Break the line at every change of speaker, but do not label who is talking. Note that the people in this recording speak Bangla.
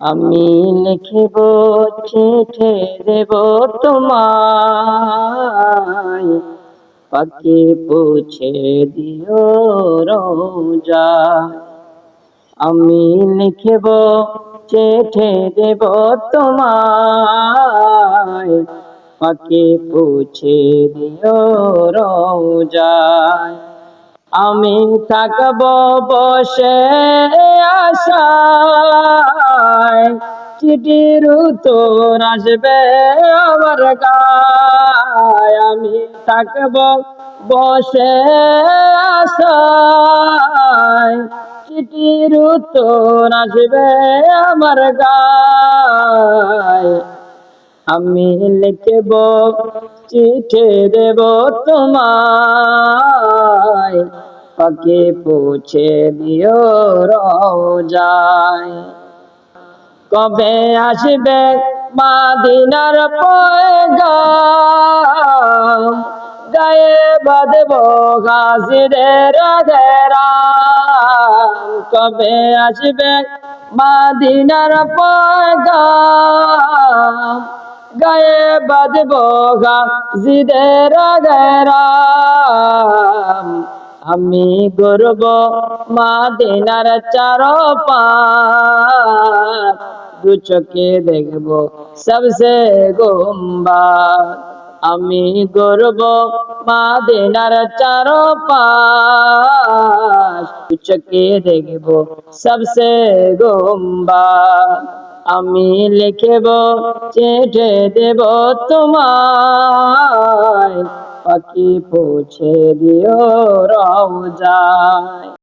আমি লিখিব চিঠি দেব তোমায়, পাখি পৌঁছে দিও রোজা। আমি লিখিব চিঠি দেব তোমায়, পাখি পৌঁছে দিও রোজায়। আমি থাকব বসে আশায়, চিঠির উত্তর আসবে আমার গায়। আমি থাকব বসে আশায়, চিঠির উত্তর আসবে আমার গায়। আমি লিখব চিঠি দেব তোমায়, পাখি পৌঁছে দিও রোজায়। কবে আসবে মদিনার পয়গাম, গায়ে বাঁধব গাজিদের ঘেরাম। কবে আসবে মদিনার পয়গাম, গায়ে বাঁধব গাজিদের ঘেরাম। আমি গর্ব মদিনার চারপাশ, দু চোখে দেখব সবসে গুম্বাদ। আমি গর্ব মদিনার চারপাশ, দু চোখে দেখব সবসে গুম্বাদ। আমি লিখব চিঠি দেব তোমায়, পাখি পৌঁছে দিও রোজায়।